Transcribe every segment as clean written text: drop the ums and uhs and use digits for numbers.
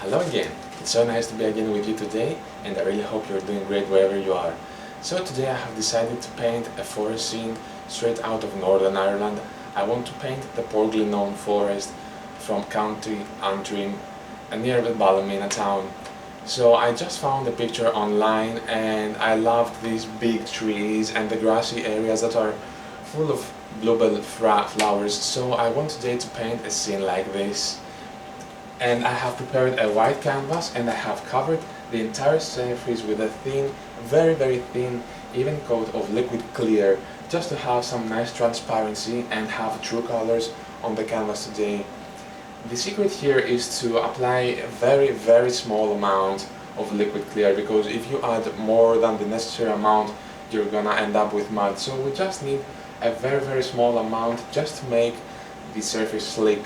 Hello again, it's so nice to be again with you today, and I really hope you're doing great wherever you are. So today I have decided to paint a forest scene straight out of Northern Ireland. I want to paint the Portglenone Forest from County Antrim near the Ballymena town. So I just found a picture online and I loved these big trees and the grassy areas that are full of bluebell flowers. So I want today to paint a scene like this. And I have prepared a white canvas and I have covered the entire surface with a thin, very thin, even coat of liquid clear, just to have some nice transparency and have true colors on the canvas today. The secret here is to apply a very small amount of liquid clear, because if you add more than the necessary amount, you're gonna end up with mud. So we just need a very small amount just to make the surface slick.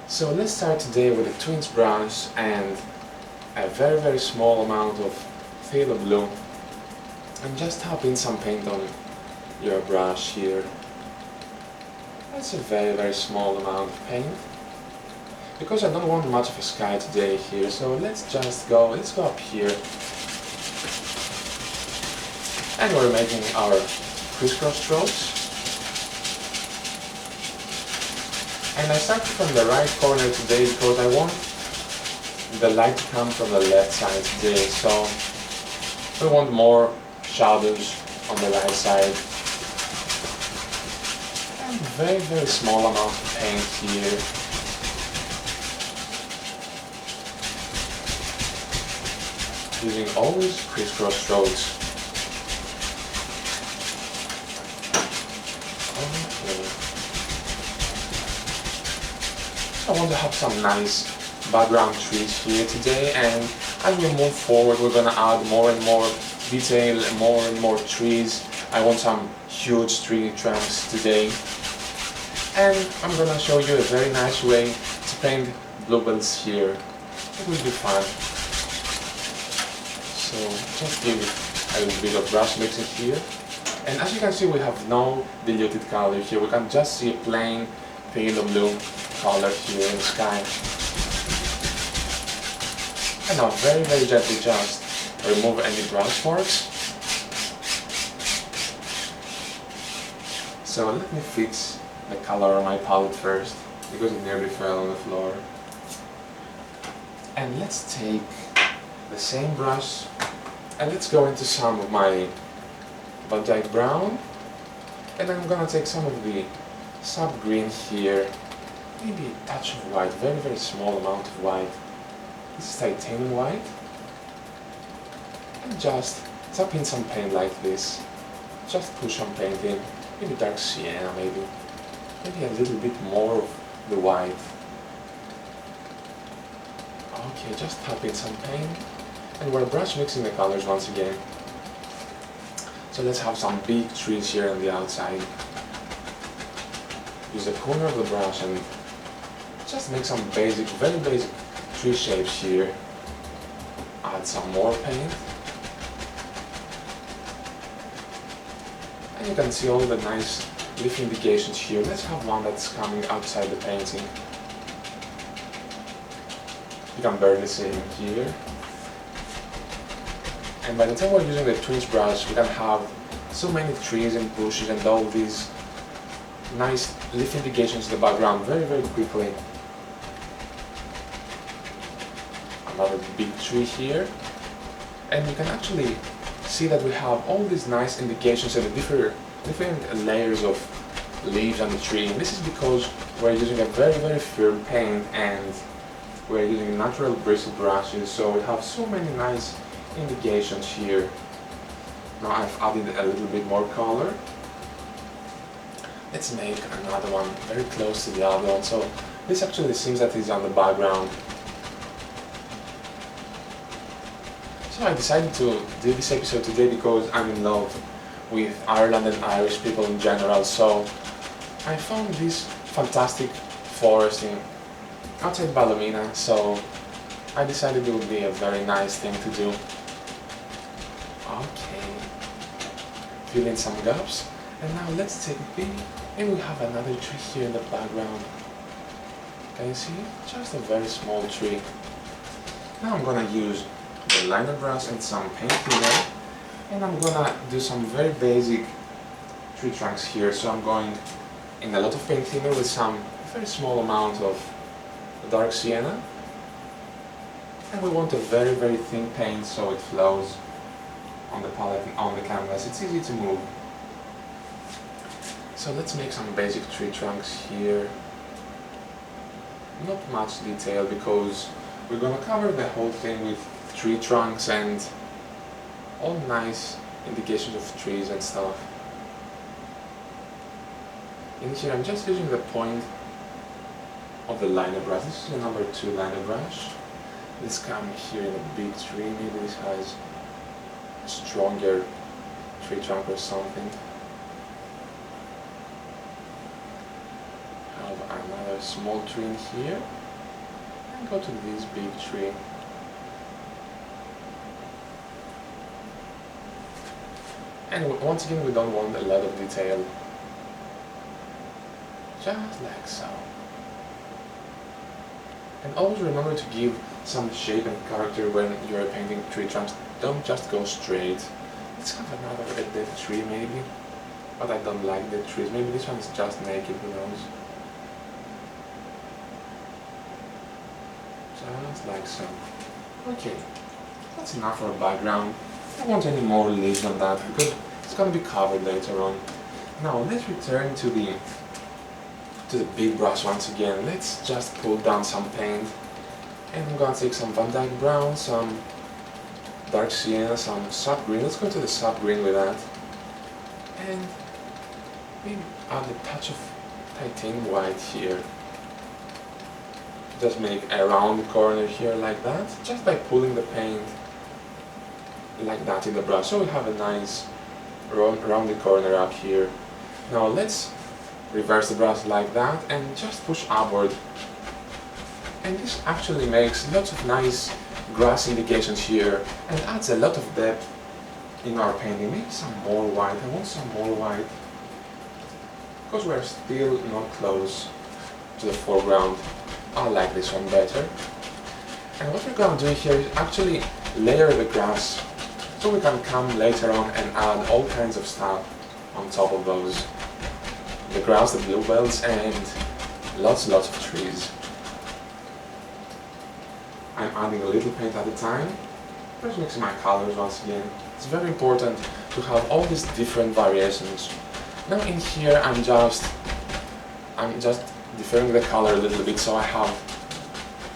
So let's start today with a twins brush and a very small amount of phthalo blue, and just tap in some paint on your brush here. That's a very small amount of paint, because I don't want much of a sky today here. So let's go up here, and we're making our crisscross strokes. And I started from the right corner today because I want the light to come from the left side today. So we want more shadows on the right side. And very small amount of paint here. Using always crisscross strokes. I want to have some nice background trees here today, and as we move forward we're going to add more and more detail, more and more trees. I want some huge tree trunks today, and I'm going to show you a very nice way to paint bluebells here. It will be fun. So just give it a little bit of brush mixing here, and as you can see we have no diluted color here. We can just see a plain phthalo blue color here in the sky. And now very gently just remove any brush marks. So let me fix the color on my palette first, because it nearly fell on the floor. And let's take the same brush and let's go into some of my Van Dyke brown, and I'm gonna take some of the sub green here. Maybe a touch of white, very small amount of white. This is titanium white. And just tap in some paint like this. Just push some paint in. Maybe dark sienna, maybe a little bit more of the white. Okay, just tap in some paint. And we're brush mixing the colors once again. So let's have some big trees here on the outside. Use the corner of the brush and just make some very basic tree shapes here. Add some more paint. And you can see all the nice leaf indications here. Let's have one that's coming outside the painting. You can barely see him here. And by the time we're using the twins brush, we can have so many trees and bushes and all these nice leaf indications in the background very quickly. Another big tree here, and you can actually see that we have all these nice indications of the different layers of leaves on the tree. And this is because we're using a very firm paint, and we're using natural bristle brushes, so we have so many nice indications here. Now I've added a little bit more color. Let's make another one very close to the other one. So this actually seems that it's on the background. So I decided to do this episode today because I'm in love with Ireland and Irish people in general. So I found this fantastic forest outside Ballymena, so I decided it would be a very nice thing to do. Okay, fill in some gaps, and now let's take a peek, and we have another tree here in the background. Can you see? Just a very small tree. Now I'm gonna use the liner brush and some paint thinner, and I'm gonna do some very basic tree trunks here. So I'm going in a lot of paint thinner with some very small amount of dark sienna, and we want a very thin paint so it flows on the palette and on the canvas. It's easy to move. So let's make some basic tree trunks here. Not much detail because we're gonna cover the whole thing with tree trunks and all nice indications of trees and stuff. In here I'm just using the point of the liner brush. This is the number 2 liner brush. Let's come here in a big tree. Maybe this has a stronger tree trunk or something. Have another small tree in here and go to this big tree. And once again, we don't want a lot of detail, just like so. And always remember to give some shape and character when you're painting tree trunks. Don't just go straight. Let's have another dead tree maybe, but I don't like dead trees. Maybe this one is just naked, who knows. Just like so. Okay, that's enough for a background. I don't want any more leaves than that because it's going to be covered later on. Now let's return to the big brush once again. Let's just pull down some paint, and I'm going to take some Van Dyke brown, some dark sienna, some sap green. Let's go to the sap green with that, and maybe add a touch of titanium white here. Just make a round corner here like that, just by pulling the paint like that in the brush. So we have a nice rounded corner up here. Now let's reverse the brush like that and just push upward. And this actually makes lots of nice grass indications here and adds a lot of depth in our painting. Maybe some more white. I want some more white because we're still not close to the foreground. I like this one better. And what we're going to do here is actually layer the grass so we can come later on and add all kinds of stuff on top of those. The grass, the bluebells, and lots of trees. I'm adding a little paint at a time. Just mixing my colors once again. It's very important to have all these different variations. Now in here I'm just deferring the color a little bit so I have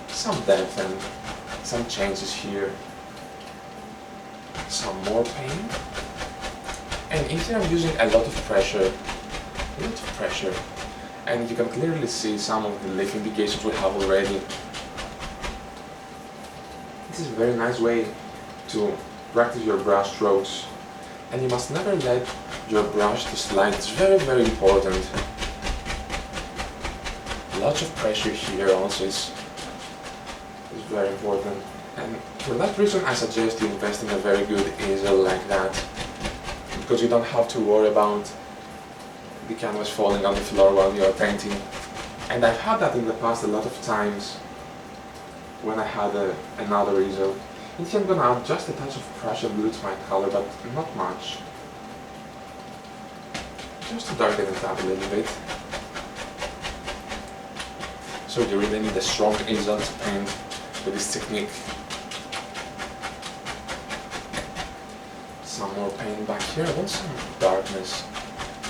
some depth and some changes here. Some more paint. And in here I'm using a lot of pressure. And you can clearly see some of the leaf indications we have already. This is a very nice way to practice your brush strokes, and you must never let your brush to slide. It's very important. Lots of pressure here also is very important, and for that reason I suggest you invest in a very good easel like that, because you don't have to worry about the canvas falling on the floor while you are painting. And I've had that in the past a lot of times when I had another easel. And here I'm going to add just a touch of Prussian blue to my color, but not much. Just to darken it up a little bit. So you really need a strong easel to paint with this technique. Some more paint back here. I want some darkness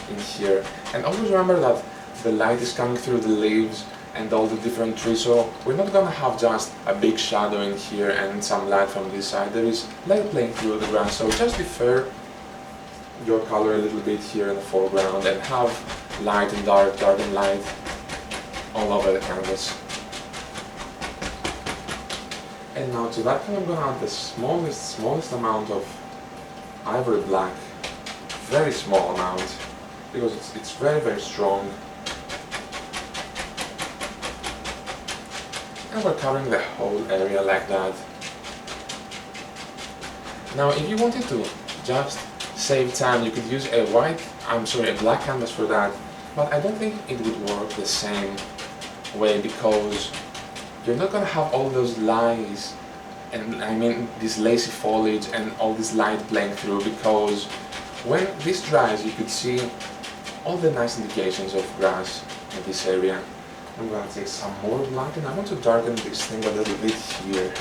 in here, and always remember that the light is coming through the leaves and all the different trees, so we're not gonna have just a big shadow in here and some light from this side. There is light playing through the ground, so just defer your color a little bit here in the foreground and have light and dark, dark and light all over the canvas. And now to that I'm gonna add the smallest amount of ivory black, very small amount, because it's very strong. And we're covering the whole area like that. Now if you wanted to just save time, you could use a black canvas for that, but I don't think it would work the same way, because you're not going to have all those lines and I mean this lacy foliage and all this light playing through, because when this dries you could see all the nice indications of grass in this area. I'm going to take some more black and I want to darken this thing a little bit here.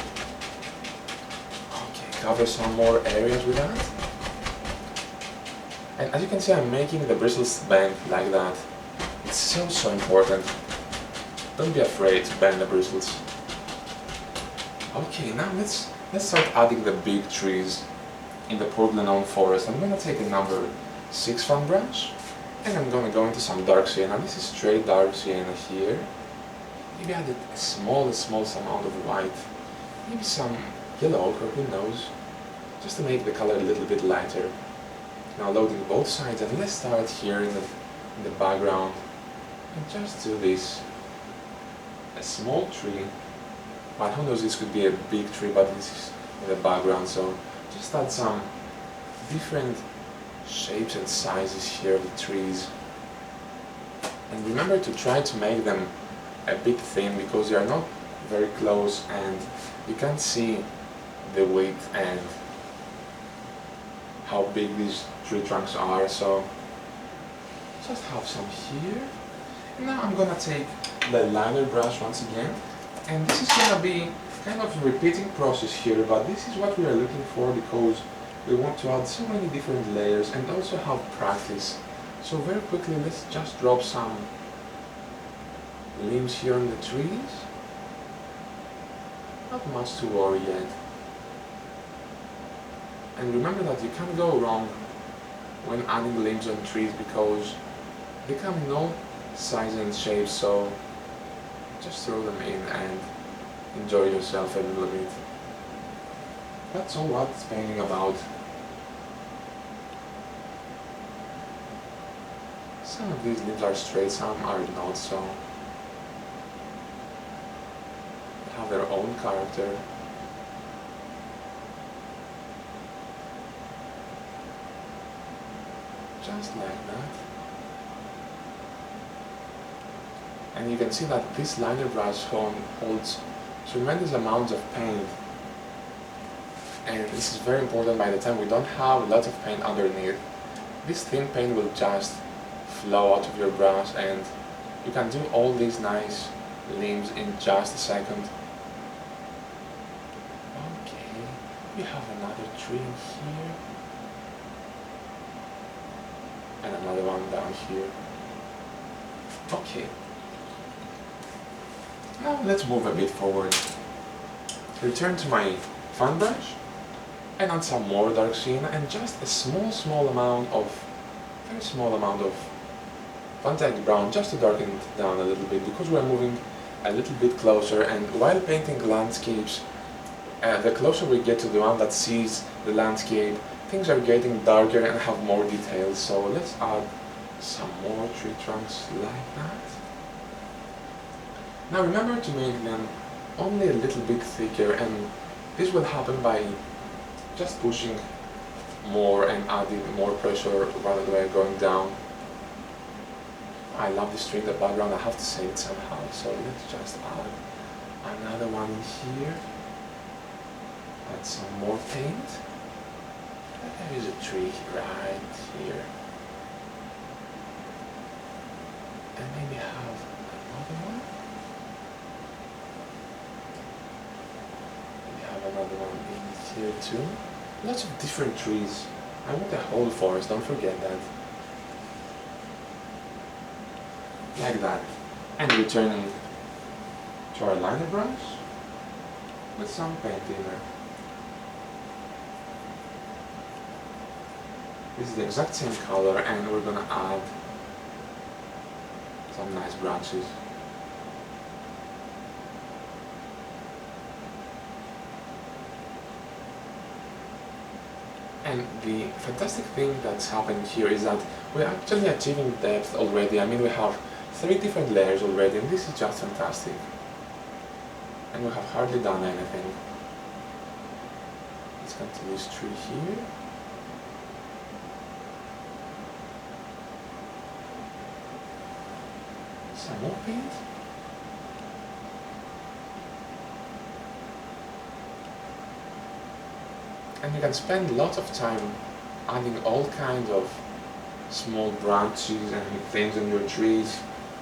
Okay, cover some more areas with that. And as you can see, I'm making the bristles bend like that. It's so important. Don't be afraid to bend the bristles. Okay, now let's start adding the big trees in the Portglenone Forest. I'm gonna take a number 6 fan brush and I'm gonna go into some dark sienna. This is straight dark sienna here. Maybe add a small amount of white. Maybe some yellow ochre, who knows? Just to make the color a little bit lighter. Now loading both sides, and let's start here in the background and just do this. A small tree, but who knows, this could be a big tree, but this is in the background, so just add some different shapes and sizes here of the trees. And remember to try to make them a bit thin, because they are not very close and you can't see the width and how big these tree trunks are, so just have some here. And now I'm gonna take the liner brush once again, and this is gonna be kind of a repeating process here, but this is what we are looking for, because we want to add so many different layers and also have practice. So very quickly, let's just drop some limbs here on the trees. Not much to worry yet. And remember that you can't go wrong when adding limbs on trees, because they come in all sizes and shapes, so just throw them in and enjoy yourself a little bit. That's all what it's painting about. Some of these limbs are straight, some are not, so they have their own character. Just like that. And you can see that this liner brush holds tremendous amounts of paint. And this is very important by the time we don't have a lot of paint underneath. This thin paint will just flow out of your brush and you can do all these nice limbs in just a second. Okay, we have another tree here. And another one down here. Okay. Now let's move a bit forward. Return to my fan brush and add some more dark sienna and just a very small amount of Van Dyke brown, just to darken it down a little bit, because we're moving a little bit closer, and while painting landscapes, the closer we get to the one that sees the landscape, things are getting darker and have more details. So let's add some more tree trunks like that. Now remember to make them only a little bit thicker, and this will happen by just pushing more and adding more pressure rather than going down. I love this tree in the background, I have to save it somehow, so let's just add another one in here. Add some more paint. There is a tree right here. And maybe have another one. Maybe have another one in here too. Lots of different trees. I want the whole forest, don't forget that. Like that. And returning to our liner brush with some paint in there. This is the exact same color, and we're gonna add some nice branches. And the fantastic thing that's happening here is that we're actually achieving depth already. I mean, we have 3 different layers already, and this is just fantastic. And we have hardly done anything. Let's come to this tree here. Some more paint. And you can spend lots of time adding all kinds of small branches and things on your trees,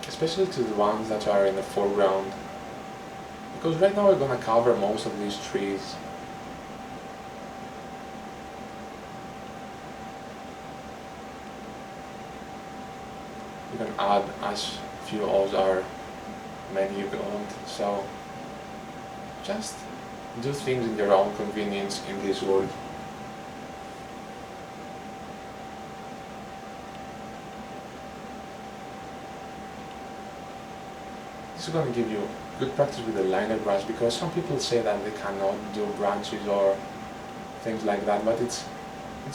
especially to the ones that are in the foreground, because right now we're gonna cover most of these trees. You can add as few as are many you want, so just do things in your own convenience in this world. This is going to give you good practice with the liner brush, because some people say that they cannot do branches or things like that, but it's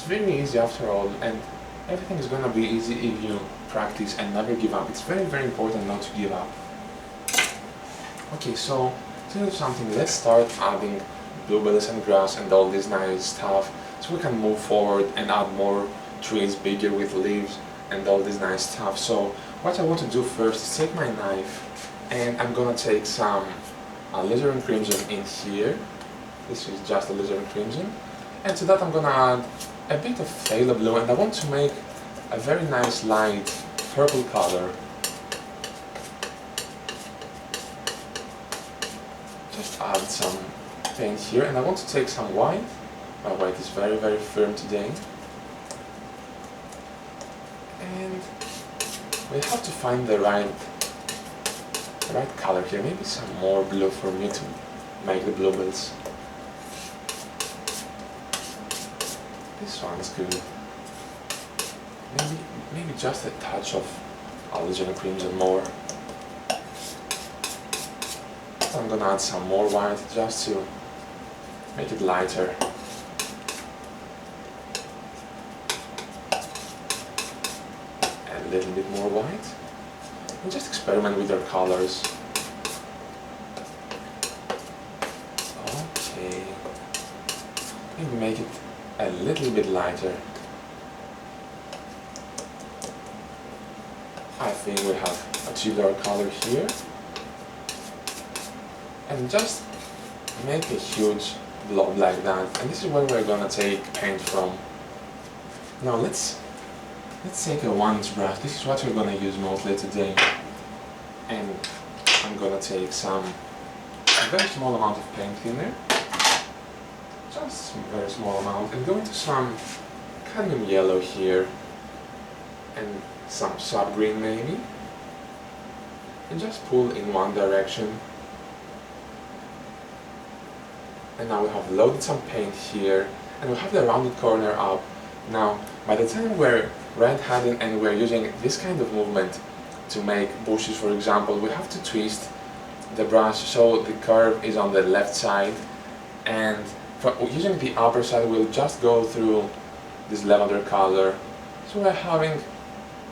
very easy after all, and everything is going to be easy if you practice and never give up. It's very, very important not to give up. Okay, so to do something, let's start adding bluebells and grass and all this nice stuff, so we can move forward and add more trees bigger with leaves and all this nice stuff. So what I want to do first is take my knife, and I'm gonna take some alizarin crimson in here. This is just alizarin crimson, and to that I'm gonna add a bit of phthalo blue, and I want to make a very nice light purple color. Just add some paint here, and I want to take some white. My white is very, very firm today. And we have to find the right color here. Maybe some more blue for me to make the bluebells. This one's good. Maybe just a touch of alizarin crimson more. I'm gonna add some more white just to make it lighter. And a little bit more white. And just experiment with your colors. Okay. Maybe make it a little bit lighter. I think we have achieved our color here. And just make a huge blob like that. And this is where we're gonna take paint from. Now let's take a 1-inch brush. This is what we're gonna use mostly today. And I'm gonna take a very small amount of paint thinner. Just a very small amount. And go into some cadmium yellow here. And some sub green maybe. And just pull in one direction. And now we have loaded some paint here, and we have the rounded corner up. Now, by the time we're red-handed and we're using this kind of movement to make bushes, for example, we have to twist the brush so the curve is on the left side, and for using the upper side we'll just go through this lavender color. So we're having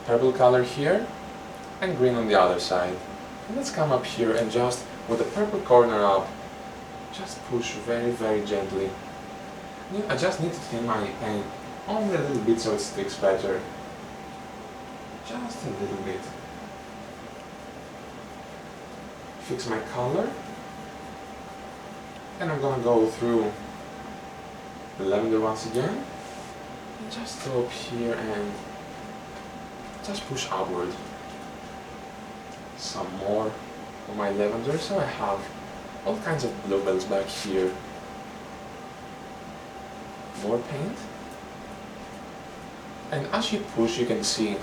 purple color here and green on the other side. And let's come up here and just, with the purple corner up, just push very, very gently. I just need to thin my paint only a little bit so it sticks better. Just a little bit. Fix my color. And I'm gonna go through the lavender once again. And just go up here and just push upward. Some more of my lavender, so I have all kinds of bluebells back here. More paint. And as you push, you can see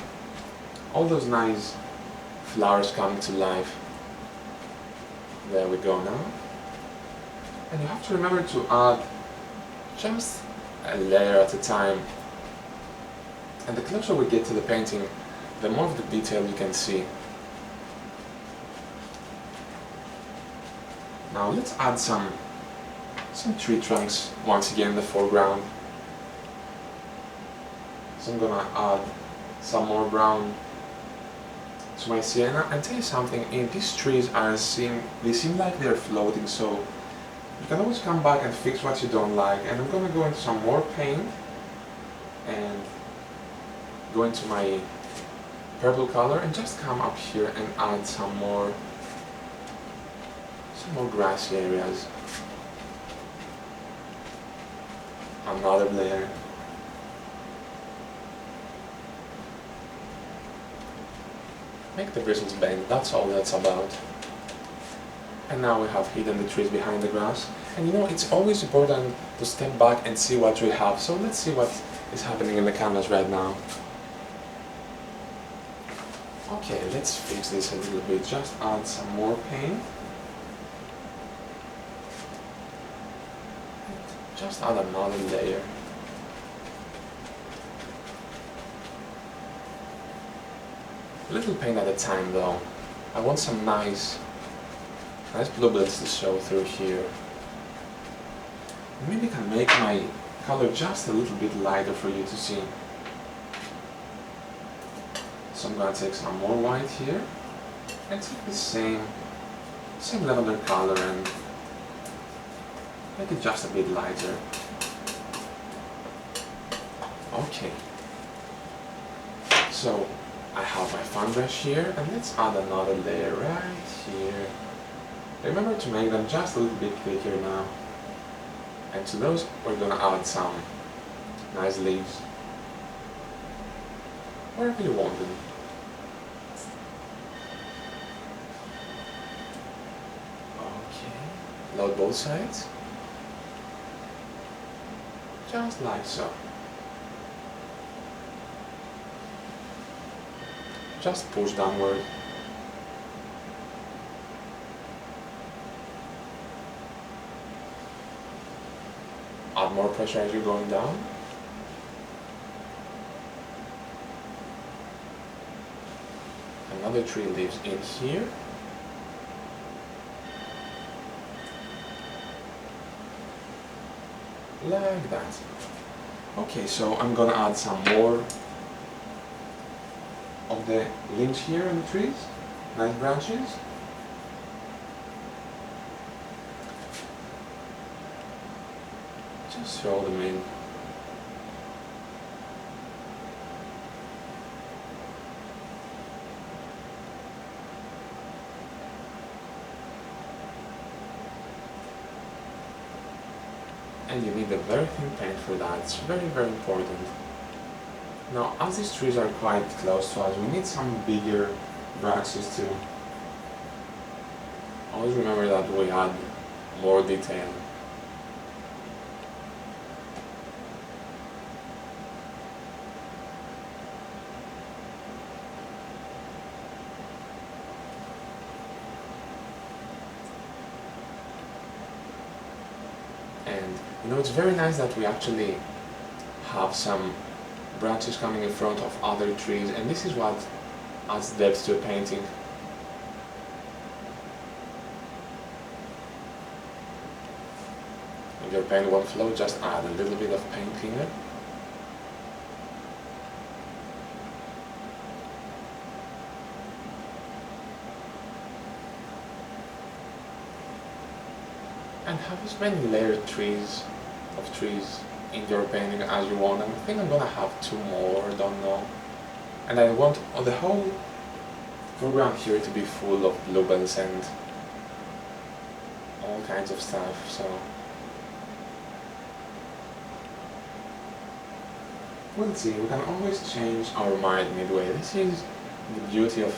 all those nice flowers coming to life. There we go now. And you have to remember to add just a layer at a time. And the closer we get to the painting, the more of the detail you can see. Now let's add some tree trunks once again in the foreground. So I'm gonna add some more brown to my sienna, and tell you something, in these trees they seem like they're floating, so you can always come back and fix what you don't like. And I'm gonna go into some more paint and go into my purple color and just come up here and add some more grassy areas. another layer. Make the bristles bend, that's all that's about. And now we have hidden the trees behind the grass. And you know, it's always important to step back and see what we have. So let's see what is happening in the canvas right now. Okay, let's fix this a little bit. Just add some more paint. Just add another layer. A little paint at a time though. I want some nice bluebells to show through here. Maybe I can make my color just a little bit lighter for you to see. So I'm going to take some more white here and take the same lavender color and make it just a bit lighter. Okay. So I have my fan brush here and let's add another layer right here. Remember to make them just a little bit thicker now. And to those we're gonna add some nice leaves. Wherever you want them. Okay. Load both sides. Just like so. Just push downward. Add more pressure as you're going down. Another tree lives in here. Like that. Okay, so I'm gonna add some more of the limbs here in the trees. Nice branches. Just throw them in. And you need a very thin paint for that. It's very, very important. Now, as these trees are quite close to us, we need some bigger branches too. Always remember that we add more detail. And you know, it's very nice that we actually have some branches coming in front of other trees, and this is what adds depth to a painting. If your paint won't flow, just add a little bit of paint cleaner. And have as many layered trees in your painting as you want. And I think I'm gonna have 2 more, I don't know. And I want the whole foreground here to be full of bluebells and all kinds of stuff, so we'll see. We can always change our mind midway. This is the beauty of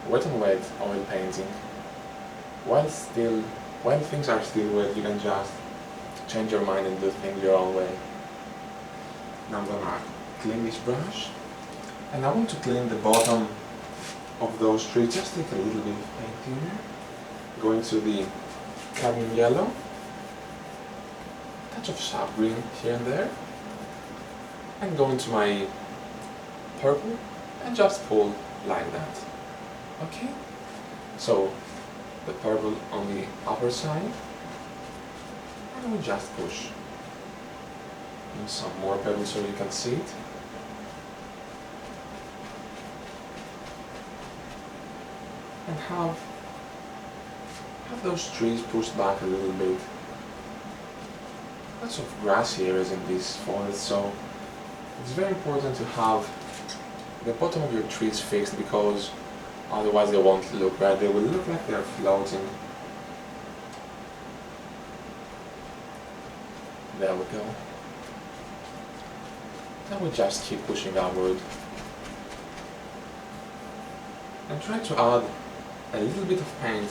wet and wet oil painting. While things are still wet, you can just change your mind and do things your own way. Now I'm gonna clean this brush, and I want to clean the bottom of those trees. Just take a little bit of paint cleaner, go into the cadmium yellow, touch of sap green here and there, and go into my purple and just pull like that. Okay? So the purple on the upper side, and we just push in some more purple so you can see it. And have those trees pushed back a little bit. Lots of grassy areas in this forest, so it's very important to have the bottom of your trees fixed, because otherwise they won't look right. They will look like they're floating. There we go. Now we just keep pushing upward. And try to add a little bit of paint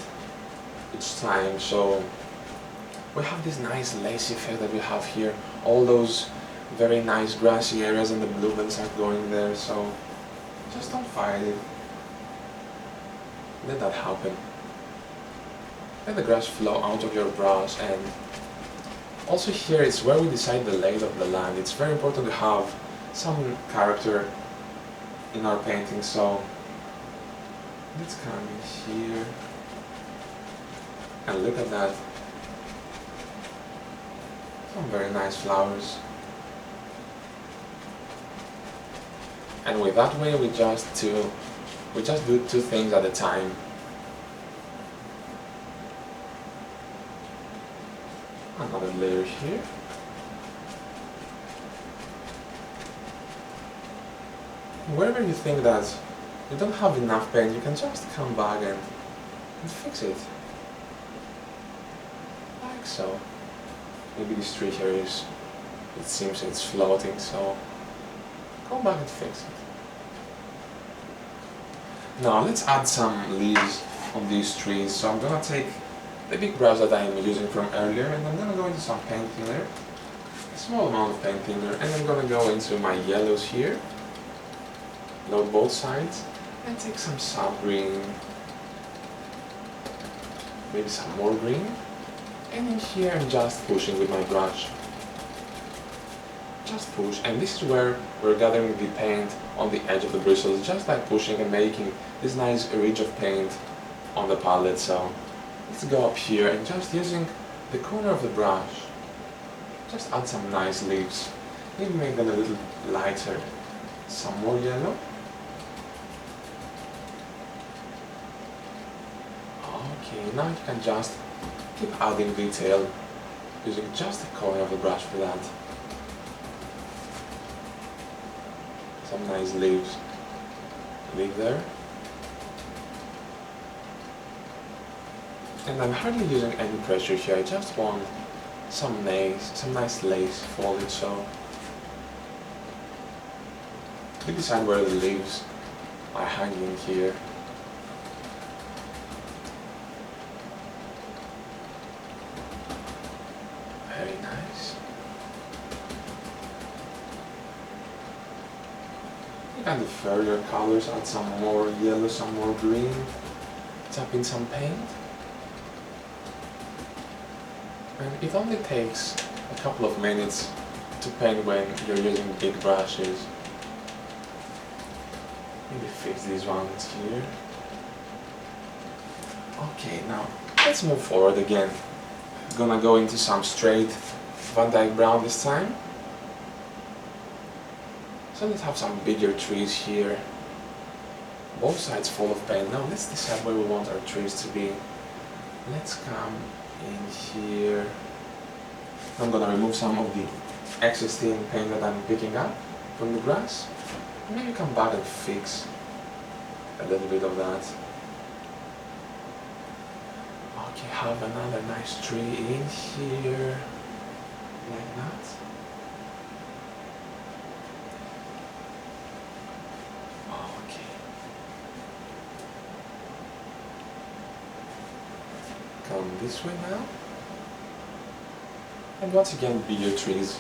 each time, so we have this nice lacy effect that we have here. All those very nice grassy areas and the bluebells are going there, so just don't fight it. Let that happen. Let the grass flow out of your brush, and also here is where we decide the lay of the land. It's very important to have some character in our painting, so let's come in here and look at that. Some very nice flowers. And with that way we just do 2 things at a time. Another layer here. Wherever you think that you don't have enough paint, you can just come back and fix it. Like so. Maybe this tree here it seems it's floating, so go back and fix it. Now let's add some leaves on these trees. So I'm gonna take the big brush that I'm using from earlier, and I'm gonna go into some paint thinner, a small amount of paint thinner, and I'm gonna go into my yellows here, load both sides, and take some sap green, maybe some more green, and in here I'm just pushing with my brush. Just push, and this is where we're gathering the paint on the edge of the bristles, just like pushing and making this nice ridge of paint on the palette. So let's go up here and just using the corner of the brush, just add some nice leaves. Maybe make them a little lighter. Some more yellow. Okay, now you can just keep adding detail using just the corner of the brush for that. Some nice leaves. Leave there. And I'm hardly using any pressure here, I just want some nice lace foliage, so you decide where the leaves are hanging here. Very nice. You can defer your colors, add some more yellow, some more green, tap in some paint. And it only takes a couple of minutes to paint when you're using big brushes. Maybe fix these ones here. Okay, now let's move forward again. I'm gonna go into some straight Van Dyke brown this time. So let's have some bigger trees here. Both sides full of paint. Now let's decide where we want our trees to be. Let's come in here. I'm gonna remove some of the excess thin paint that I'm picking up from the grass. Maybe come back and fix a little bit of that. Okay, have another nice tree in here, like that. Okay. Come this way now. And once again, bigger trees.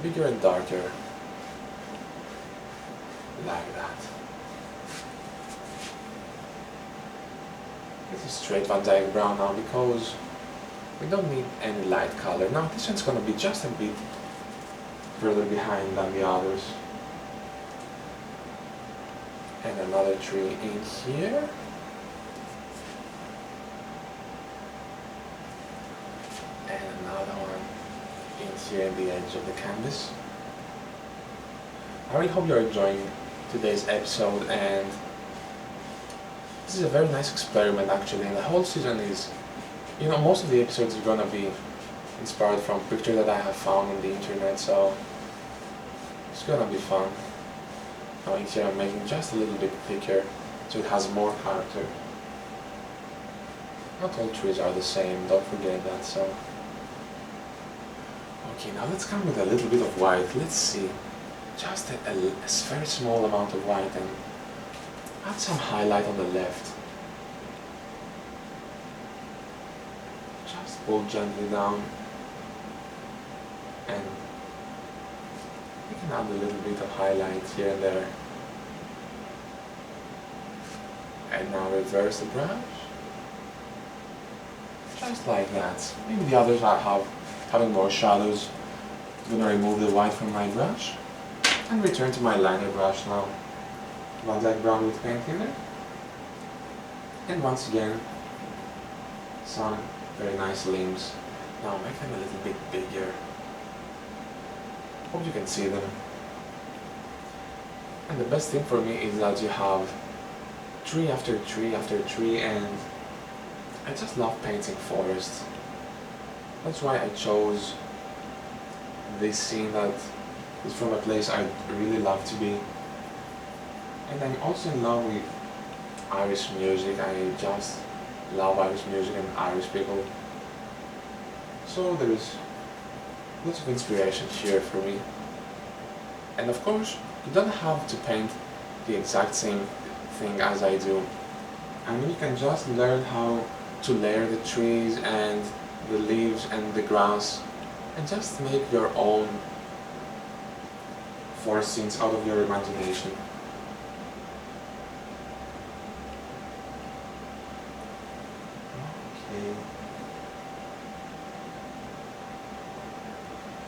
Bigger and darker. Like that. This is straight Van Dyke brown now because we don't need any light color. Now this one's gonna be just a bit further behind than the others. And another tree in here. And another one in here in the edge of the canvas. I really hope you're enjoying today's episode, and this is a very nice experiment actually, and the whole season is, you know, most of the episodes are gonna be inspired from pictures that I have found on the internet, so it's gonna be fun. Now in here I'm making just a little bit thicker so it has more character. Not all trees are the same, don't forget that. So, okay, now let's come with a little bit of white. Let's see, just a very small amount of white, and add some highlight on the left. Just pull gently down, and you can add a little bit of highlight here and there. And now reverse the brush, just like that. Maybe the others are having more shadows. I'm gonna remove the white from my brush and return to my liner brush now. One light brown with paint in it, and once again some very nice limbs. Now make them a little bit bigger. Hope you can see them. And the best thing for me is that you have tree after tree after tree, and I just love painting forests. That's why I chose this scene that is from a place I really love to be. And I'm also in love with Irish music. I just love Irish music and Irish people. So there is lots of inspiration here for me. And of course, you don't have to paint the exact same thing as I do. I mean, you can just learn how to layer the trees and the leaves and the grass, and just make your own forest scenes out of your imagination. Okay.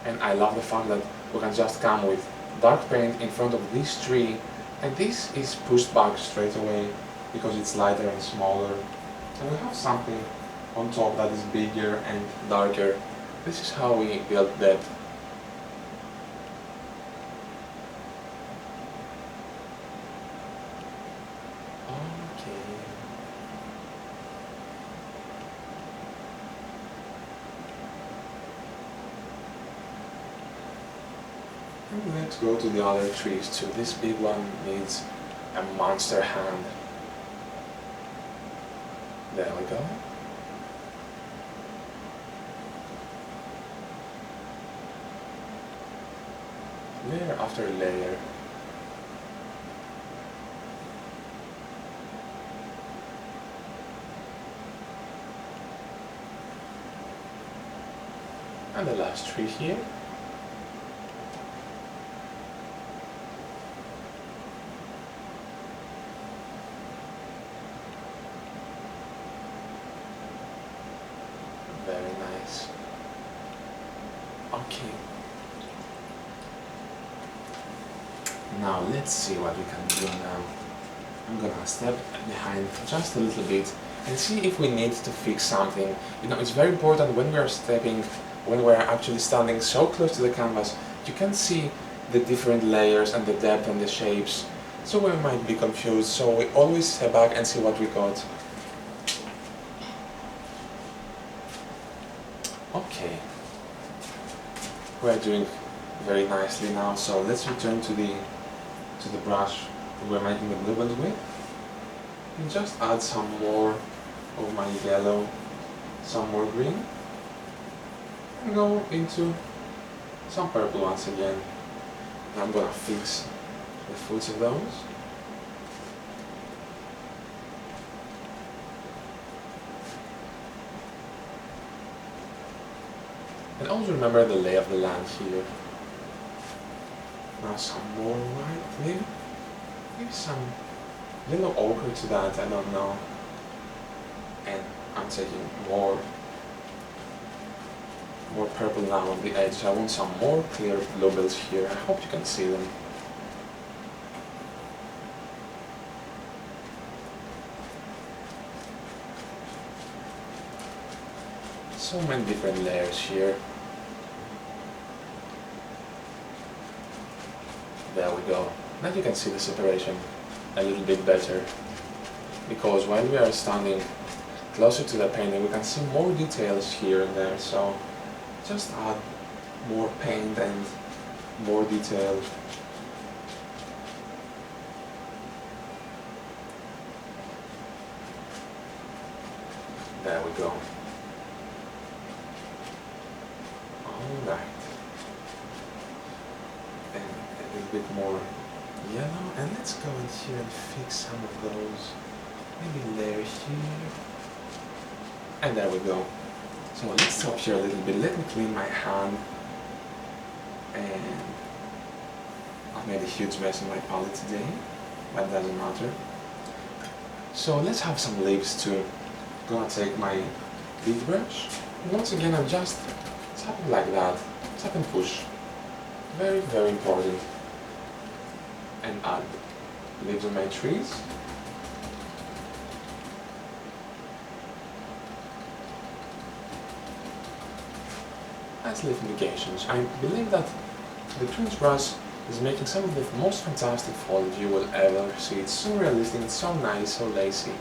And I love the fact that we can just come with dark paint in front of this tree, and this is pushed back straight away because it's lighter and smaller. And we have something on top that is bigger and darker. This is how we build depth. Okay. And let's go to the other trees too. This big one needs a monster hand. There we go. Layer after layer. And the last tree here. Very nice. Okay. Now let's see what we can do now. I'm gonna step behind just a little bit and see if we need to fix something. You know, it's very important when we are stepping, when we're actually standing so close to the canvas, you can see the different layers and the depth and the shapes. So we might be confused, so we always step back and see what we got. Okay. We're doing very nicely now, so let's return to the brush we're making the bluebells with, and just add some more of my yellow, some more green, and go into some purple once again. And I'm gonna fix the foots of those. And always remember the lay of the land here. Now some more white, maybe some little ochre to that, I don't know. And I'm taking more purple now on the edge. I want some more clear bluebells here. I hope you can see them. So many different layers here. There we go. Now you can see the separation a little bit better, because while we are standing closer to the painting we can see more details here and there, so just add more paint and more detail. There we go. Alright. And a little bit more yellow. And let's go in here and fix some of those. Maybe layer here. And there we go. So let's stop here a little bit. Let me clean my hand. And I've made a huge mess in my palette today, but it doesn't matter. So let's have some leaves too. Gonna take my leaf brush. Once again, I'm just tapping like that. Tap and push. Very, very important. And add leaves on my trees. As leaf indications, I believe that the Prince brush is making some of the most fantastic foliage you will ever see. It's so realistic, it's so nice, so lacy.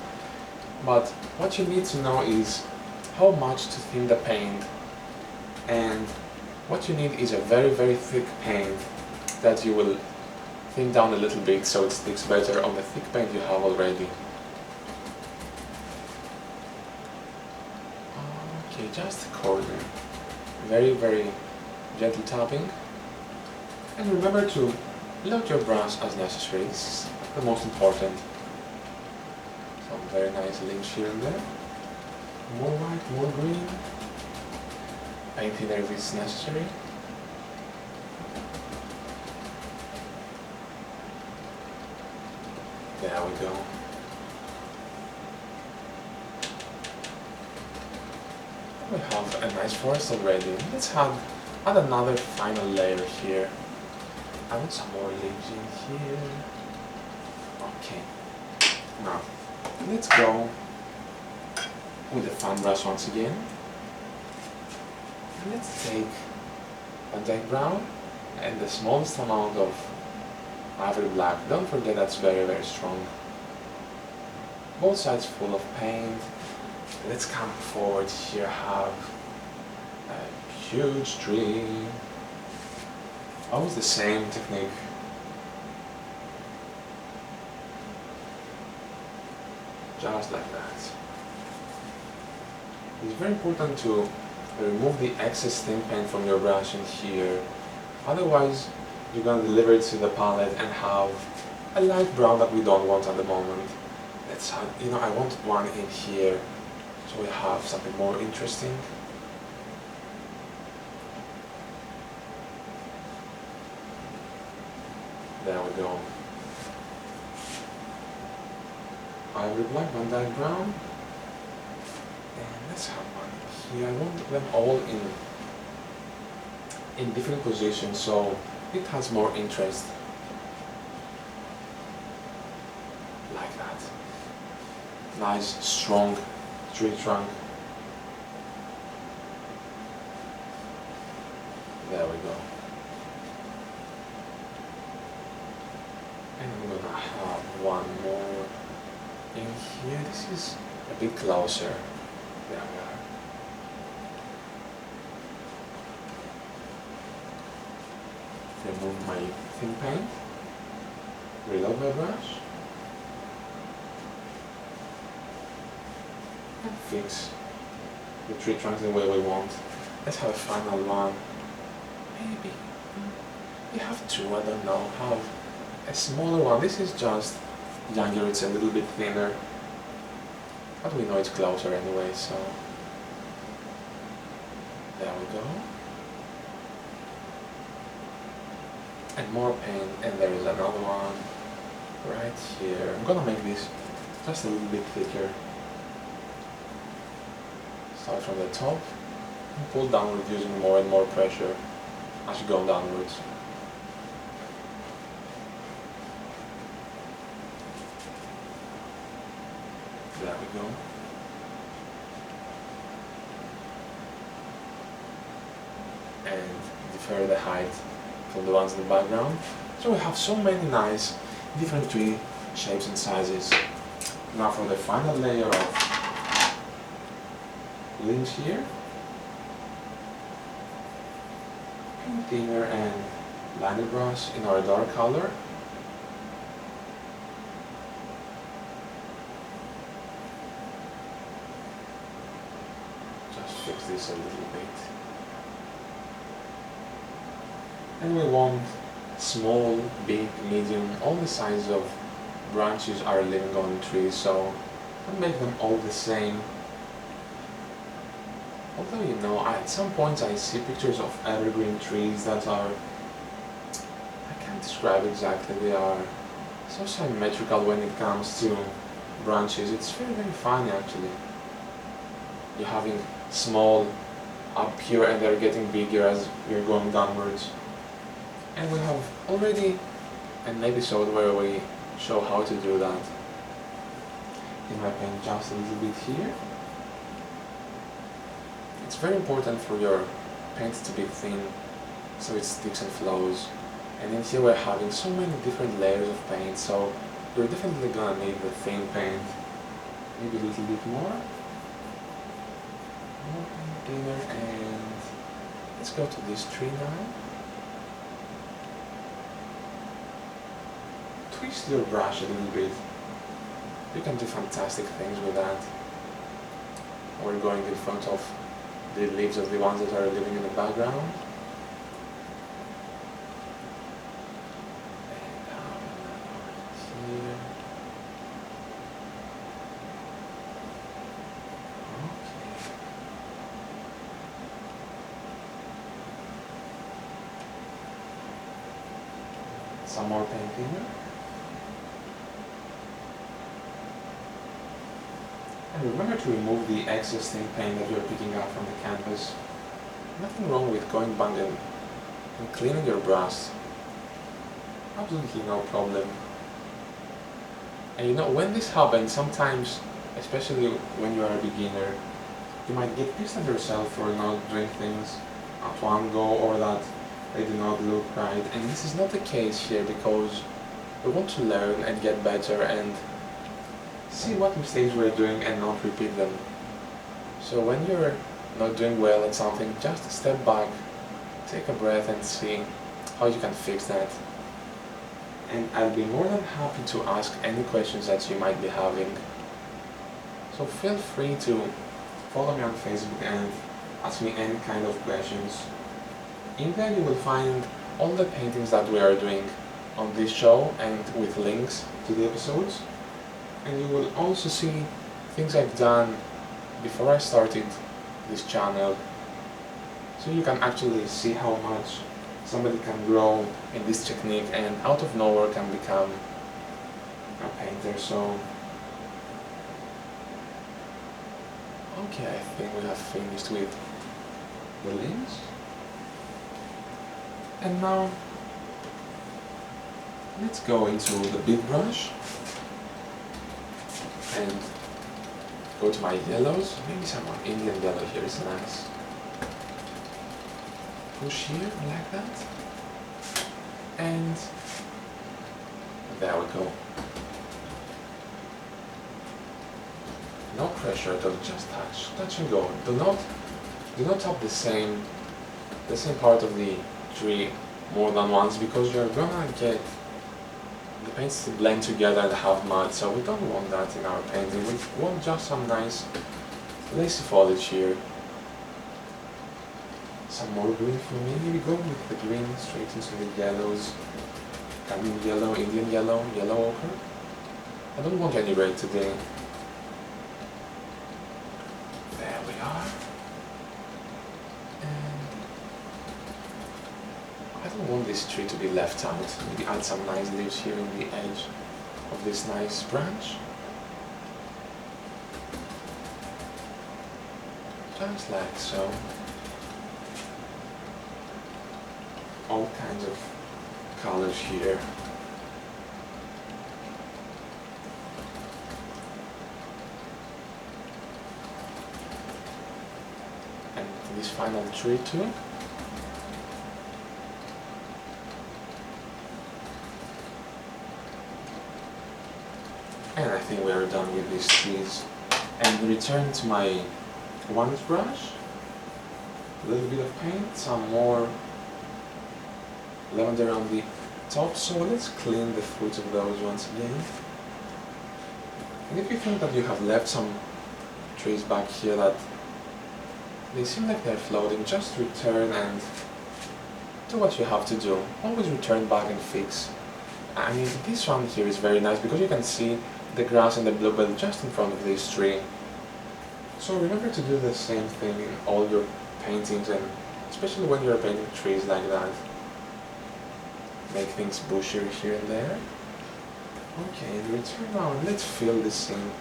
But what you need to know is how much to thin the paint, and what you need is a very, very thick paint that you will thin down a little bit so it sticks better on the thick paint you have already. Okay, just a corner. Very, very gentle tapping. And remember to load your brush as necessary. This is the most important. Some very nice links here and there. More white, more green. Paint thinner if it's necessary. There we go. We have a nice forest already. Let's add another final layer here. I want some more leaves in here. Okay. Now, let's go with the fan brush once again. And let's take a dark brown and the smallest amount of ivory black. Don't forget that's very, very strong. Both sides full of paint. Let's come forward here, have a huge tree. Always the same technique. Just like that. It's very important to remove the excess thin paint from your brush in here. Otherwise, you're going to deliver it to the palette and have a light brown that we don't want at the moment. Let's have, I want one in here. So we have something more interesting. There we go. Ivory black, Van Dyke brown. And let's have one here. I want them all in different positions so it has more interest. Like that. Nice, strong tree trunk. There we go. And I'm gonna have one more in here. This is a bit closer. There we are. Remove my thin paint. Reload my brush. And fix the tree trunks the way we want. Let's have a final one. Maybe we have two, I don't know. Have a smaller one. This is just younger, it's a little bit thinner. But we know it's closer anyway, so there we go. And more paint, and there is another one right here. I'm gonna make this just a little bit thicker. Start from the top and pull downward using more and more pressure as you go downwards. There we go. And defer the height from the ones in the background. So we have so many nice different tree shapes and sizes. Now for the final layer of leaves here, paint thinner and liner brush in our dark color. fix this a little bit. And we want small, big, medium, all the sizes of branches are living on trees, so don't make them all the same. Although, you know, at some points I see pictures of evergreen trees that are, I can't describe exactly, they are so symmetrical when it comes to branches. It's very, very funny actually. You're having small up here and they're getting bigger as you're going downwards. And we have already an episode where we show how to do that. In my paint just a little bit here. It's very important for your paint to be thin so it sticks and flows. And in here we're having so many different layers of paint, so you're definitely gonna need the thin paint. Maybe a little bit more. More thinner, and let's go to this tree now. Twist your brush a little bit. You can do fantastic things with that. We're going in front of the leaves of the ones that are living in the background. And here. Okay. Some more paint here. And remember to remove the excess thin paint that you're picking up from the canvas. Nothing wrong with going back and cleaning your brush. Absolutely no problem. And you know, when this happens, sometimes, especially when you are a beginner, you might get pissed at yourself for not doing things at one go or that they do not look right. And this is not the case here because we want to learn and get better and see what mistakes we're doing and not repeat them. So when you're not doing well at something, just step back, take a breath and see how you can fix that. And I'll be more than happy to ask any questions that you might be having. So feel free to follow me on Facebook and ask me any kind of questions. In there you will find all the paintings that we are doing on this show and with links to the episodes. And you will also see things I've done before I started this channel, so you can actually see how much somebody can grow in this technique and out of nowhere can become a painter. So okay, I think we have finished with the leaves, and now let's go into the big brush and go to my yellows. Maybe some Indian yellow here is nice. Push here like that. And there we go. No pressure at all, just touch and go. Do not tap the same part of the tree more than once, because you're gonna get the paints to blend together and have mud, so we don't want that in our painting. We want just some nice lacy foliage here. Some more green for me. Maybe go with the green straight into the yellows. Cadmium yellow, Indian yellow, yellow ochre. I don't want any red today. There we are. I don't want this tree to be left out. Maybe add some nice leaves here in the edge of this nice branch. Just like so. All kinds of colors here. And this final tree too. And I think we are done with these trees. And return to my ones brush. A little bit of paint, some more lavender on the top. So let's clean the fruits of those once again. And if you think that you have left some trees back here that They seem like they're floating. Just return and do what you have to do. Always return back and fix. I mean, this one here is very nice because you can see the grass and the bluebell just in front of this tree. So remember to do the same thing in all your paintings, and especially when you're painting trees like that. Make things bushier here and there. Okay, and return now and let's fill this scene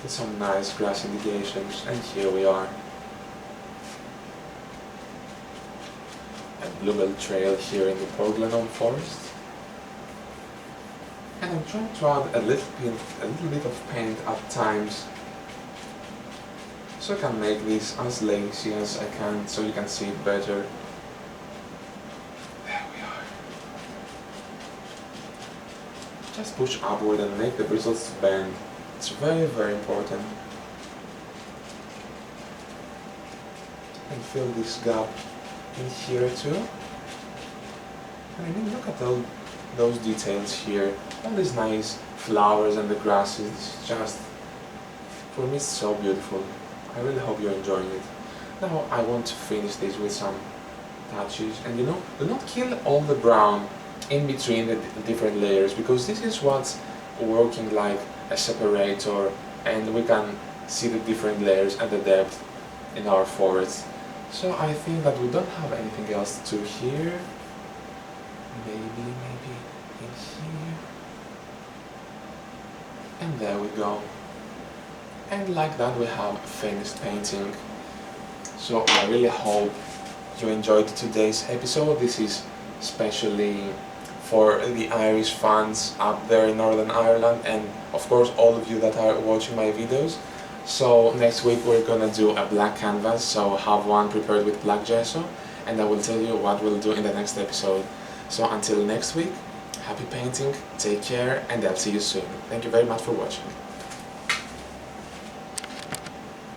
with some nice grass indications, and here we are. A bluebell trail here in the Portglenone Forest. And I'm trying to add a little bit of paint at times, so I can make this as lacy as I can so you can see it better. There we are. Just push upward and make the bristles bend. It's very, very important. And fill this gap in here too. I mean, look at all those details here. All these nice flowers and the grasses. It's just, for me, it's so beautiful. I really hope you're enjoying it. Now I want to finish this with some touches, and do not kill all the brown in between the different layers, because this is what's working like a separator, and we can see the different layers and the depth in our forest. So I think that we don't have anything else to here. Maybe in here. And there we go. And like that we have a finished painting. So I really hope you enjoyed today's episode. This is especially for the Irish fans up there in Northern Ireland, and of course all of you that are watching my videos. So next week we're gonna do a black canvas, so have one prepared with black gesso, and I will tell you what we'll do in the next episode. So until next week, happy painting, take care, and I'll see you soon. Thank you very much for watching.